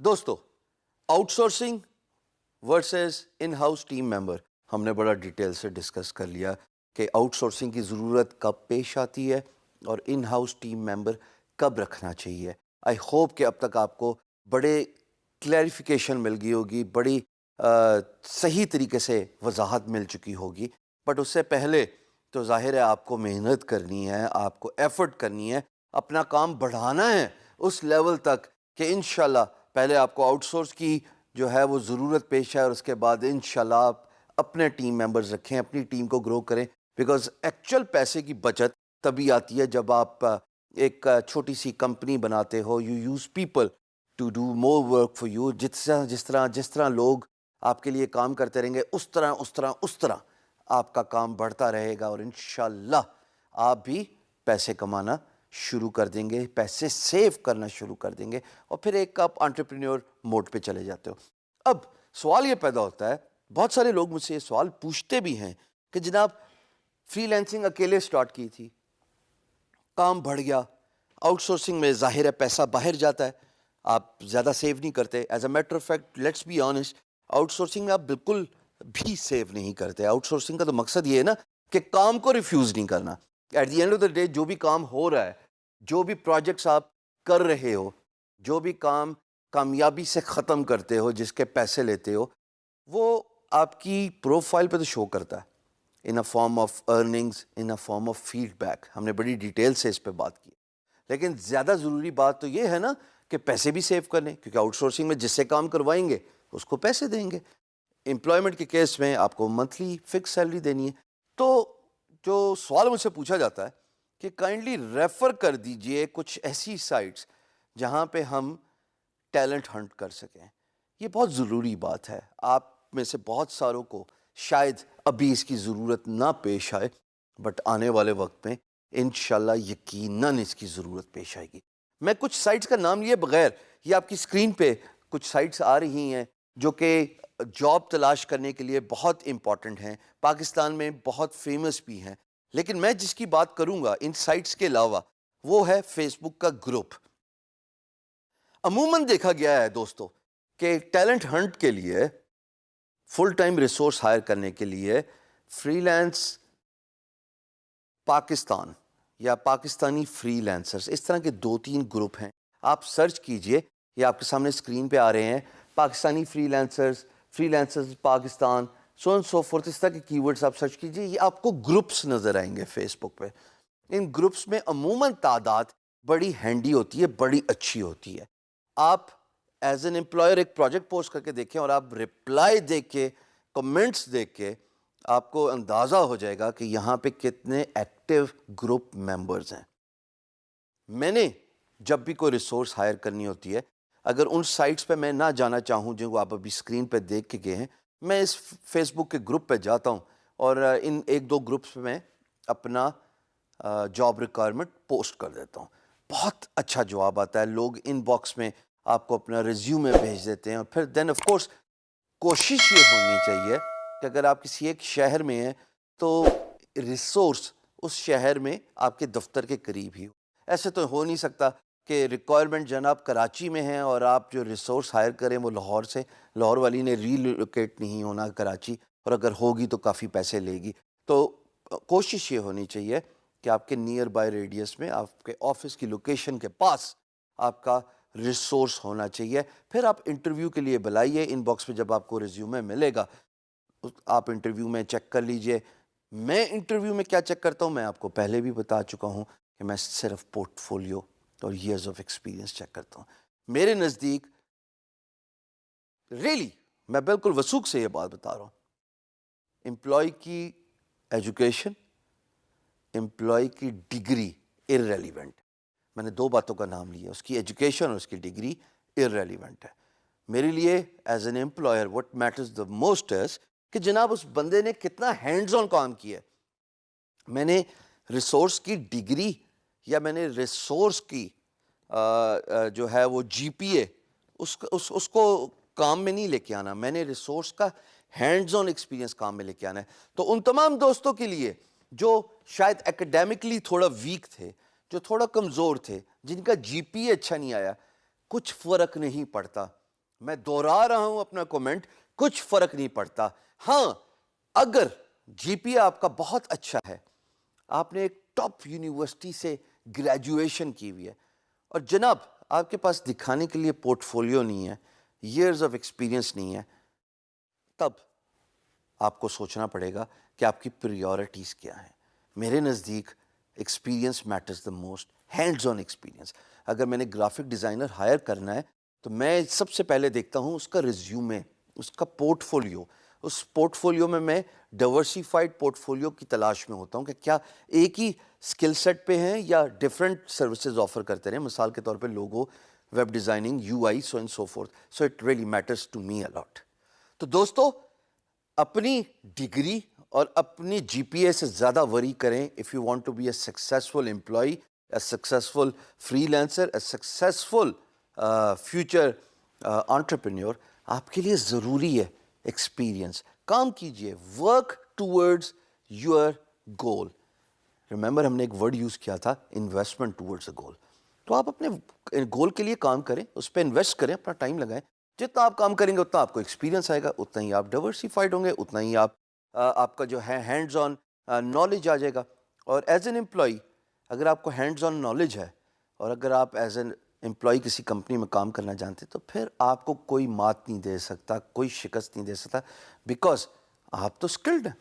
دوستو، outsourcing versus in house team member ہم نے بڑا ڈیٹیل سے ڈسکس کر لیا کہ آؤٹ سورسنگ کی ضرورت کب پیش آتی ہے اور ان ہاؤس ٹیم ممبر کب رکھنا چاہیے. آئی ہوپ کہ اب تک آپ کو بڑے کلیریفیکیشن مل گئی ہوگی، بڑی صحیح طریقے سے وضاحت مل چکی ہوگی. بٹ اس سے پہلے تو ظاہر ہے آپ کو محنت کرنی ہے، آپ کو ایفرٹ کرنی ہے، اپنا کام بڑھانا ہے اس لیول تک کہ انشاءاللہ پہلے آپ کو آؤٹ سورس کی جو ہے وہ ضرورت پیش ہے اور اس کے بعد انشاءاللہ آپ اپنے ٹیم ممبرز رکھیں، اپنی ٹیم کو گرو کریں. بیکاز ایکچوئل پیسے کی بچت تبھی آتی ہے جب آپ ایک چھوٹی سی کمپنی بناتے ہو. You use people to do more work for you. جس طرح لوگ آپ کے لیے کام کرتے رہیں گے اس طرح آپ کا کام بڑھتا رہے گا اور انشاءاللہ آپ بھی پیسے کمانا شروع کر دیں گے، پیسے سیو کرنا شروع کر دیں گے اور پھر ایک آپ انٹرپرینور موڈ پہ چلے جاتے ہو. اب سوال یہ پیدا ہوتا ہے، بہت سارے لوگ مجھ سے یہ سوال پوچھتے بھی ہیں کہ جناب فری لینسنگ اکیلے سٹارٹ کی تھی، کام بڑھ گیا، آؤٹ سورسنگ میں ظاہر ہے پیسہ باہر جاتا ہے، آپ زیادہ سیو نہیں کرتے. As a matter of fact let's be honest, outsourcing میں آپ بالکل بھی سیو نہیں کرتے. آؤٹ سورسنگ کا تو مقصد یہ ہے نا کہ کام کو ریفیوز نہیں کرنا. At the end of the day جو بھی کام ہو رہا ہے، جو بھی پروجیکٹس آپ کر رہے ہو، جو بھی کام کامیابی سے ختم کرتے ہو، جس کے پیسے لیتے ہو، وہ آپ کی پروفائل پہ تو شو کرتا ہے in a form of earnings, in a form of feedback. ہم نے بڑی ڈیٹیل سے اس پہ بات کی، لیکن زیادہ ضروری بات تو یہ ہے نا کہ پیسے بھی سیو کرنے، کیونکہ آؤٹ سورسنگ میں جس سے کام کروائیں گے اس کو پیسے دیں گے. امپلائمنٹ کے کیس میں آپ کو منتھلی فکس سیلری دینی ہے. تو جو سوال مجھ سے پوچھا جاتا ہے کہ کائنڈلی ریفر کر دیجئے کچھ ایسی سائٹس جہاں پہ ہم ٹیلنٹ ہنٹ کر سکیں. یہ بہت ضروری بات ہے. آپ میں سے بہت ساروں کو شاید ابھی اس کی ضرورت نہ پیش آئے، بٹ آنے والے وقت میں انشاءاللہ یقیناً اس کی ضرورت پیش آئے گی. میں کچھ سائٹس کا نام لیے بغیر، یہ آپ کی اسکرین پہ کچھ سائٹس آ رہی ہیں جو کہ جاب تلاش کرنے کے لیے بہت امپورٹنٹ ہیں، پاکستان میں بہت فیمس بھی ہیں. لیکن میں جس کی بات کروں گا ان سائٹس کے علاوہ وہ ہے فیس بک کا گروپ. عموماً دیکھا گیا ہے دوستو کہ ٹیلنٹ ہنٹ کے لیے، فل ٹائم ریسورس ہائر کرنے کے لیے فری لینس پاکستان یا پاکستانی فری لینسرز، اس طرح کے 2-3 گروپ ہیں. آپ سرچ کیجئے، یہ آپ کے سامنے اسکرین پہ آ رہے ہیں، Pakistani freelancers Pakistan, so and so forth. اس طرح کے کی ورڈز آپ سرچ کیجئے، یہ آپ کو گروپس نظر آئیں گے فیس بک پہ. ان گروپس میں عموماً تعداد بڑی ہینڈی ہوتی ہے، بڑی اچھی ہوتی ہے. آپ ایز این امپلائر ایک پروجیکٹ پوسٹ کر کے دیکھیں اور آپ رپلائی دیکھ کے، کمنٹس دیکھ کے آپ کو اندازہ ہو جائے گا کہ یہاں پہ کتنے ایکٹیو گروپ ممبرز ہیں. میں نے جب بھی کوئی ریسورس ہائر کرنی ہوتی ہے، اگر ان سائٹس پہ میں نہ جانا چاہوں جو آپ ابھی اسکرین پہ دیکھ کے گئے ہیں، میں اس فیس بک کے گروپ پہ جاتا ہوں اور ان 1-2 گروپس پہ میں اپنا جاب ریکوائرمنٹ پوسٹ کر دیتا ہوں. بہت اچھا جواب آتا ہے. لوگ ان باکس میں آپ کو اپنا ریزیومے بھیج دیتے ہیں اور پھر دین آف کورس کوشش یہ ہونی چاہیے کہ اگر آپ کسی ایک شہر میں ہیں تو ریسورس اس شہر میں آپ کے دفتر کے قریب ہی ہو. ایسے تو ہو نہیں سکتا کہ ریکوائرمنٹ جناب کراچی میں ہیں اور آپ جو ریسورس ہائر کریں وہ لاہور والی نے ریلوکیٹ نہیں ہونا کراچی، اور اگر ہوگی تو کافی پیسے لے گی. تو کوشش یہ ہونی چاہیے کہ آپ کے نیئر بائی ریڈیس میں، آپ کے آفس کی لوکیشن کے پاس آپ کا ریسورس ہونا چاہیے. پھر آپ انٹرویو کے لیے بلائیے. ان باکس میں جب آپ کو ریزیومے ملے گا آپ انٹرویو میں چیک کر لیجئے. میں انٹرویو میں کیا چیک کرتا ہوں میں آپ کو پہلے بھی بتا چکا ہوں کہ میں صرف پورٹ فولیو اور ایئرز آف ایکسپیرینس چیک کرتا ہوں. میرے نزدیک ریلی میں بالکل وثوق سے یہ بات بتا رہا ہوں، امپلائی کی ایجوکیشن، امپلائی کی ڈگری ارریلیونٹ. میں نے 2 باتوں کا نام لیا، اس کی ایجوکیشن اور اس کی ڈگری ارریلیونٹ ہے. میرے لیے as an employer what matters the most is کہ جناب اس بندے نے کتنا ہینڈز آن کام کیا ہے. میں نے ریسورس کی ڈگری یا میں نے ریسورس کی جو ہے وہ جی پی اے اس کو کام میں نہیں لے کے آنا، میں نے ریسورس کا ہینڈز آن ایکسپیرینس کام میں لے کے آنا ہے. تو ان تمام دوستوں کے لیے جو شاید ایکیڈیمکلی تھوڑا ویک تھے، جو تھوڑا کمزور تھے، جن کا جی پی اے اچھا نہیں آیا، کچھ فرق نہیں پڑتا. میں دوہرا رہا ہوں اپنا کومنٹ, کچھ فرق نہیں پڑتا. ہاں, اگر جی پی اے آپ کا بہت اچھا ہے, آپ نے ایک ٹاپ یونیورسٹی سے گریجویشن کی ہوئی ہے, اور جناب آپ کے پاس دکھانے کے لیے پورٹ فولیو نہیں ہے, ایئرز آف ایکسپیرینس نہیں ہے, تب آپ کو سوچنا پڑے گا کہ آپ کی پریورٹیز کیا ہیں. میرے نزدیک experience matters the most, hands on experience. اگر میں نے گرافک ڈیزائنر ہائر کرنا ہے تو میں سب سے پہلے دیکھتا ہوں اس کا ریزیومے, اس کا پورٹ فولیو. اس پورٹ فولیو میں ڈائیورسیفائڈ پورٹ فولیو کی تلاش میں ہوتا ہوں کہ کیا ایک ہی اسکل سیٹ پہ ہیں یا ڈفرینٹ سروسز آفر کرتے رہیں. مثال کے طور پہ logo, web designing, U I, so and so forth. So it really matters to me الاٹ. تو دوستو, اپنی ڈگری اور اپنی جی پی اے سے زیادہ وری کریں if you want to be a successful employee, a successful freelancer, a successful future entrepreneur. آپ کے لیے ضروری ہے ایکسپیرینس. کام کیجئے, work towards your goal. Remember ہم نے ایک ورڈ یوز کیا تھا, انویسٹمنٹ ٹورڈز اے گول. تو آپ اپنے گول کے لیے کام کریں, اس پہ انویسٹ کریں, اپنا ٹائم لگائیں. جتنا آپ کام کریں گے اتنا آپ کو ایکسپیرینس آئے گا, اتنا ہی آپ ڈائیورسیفائڈ ہوں گے, اتنا ہی آپ کا جو ہے ہینڈز آن نالج آ جائے گا. اور ایز این امپلائی اگر آپ کو ہینڈز آن نالج ہے, اور اگر آپ ایز این امپلائی کسی کمپنی میں کام کرنا جانتے, تو پھر آپ کو کوئی مات نہیں دے سکتا, کوئی شکست نہیں دے سکتا, بیکاز آپ تو اسکلڈ ہیں.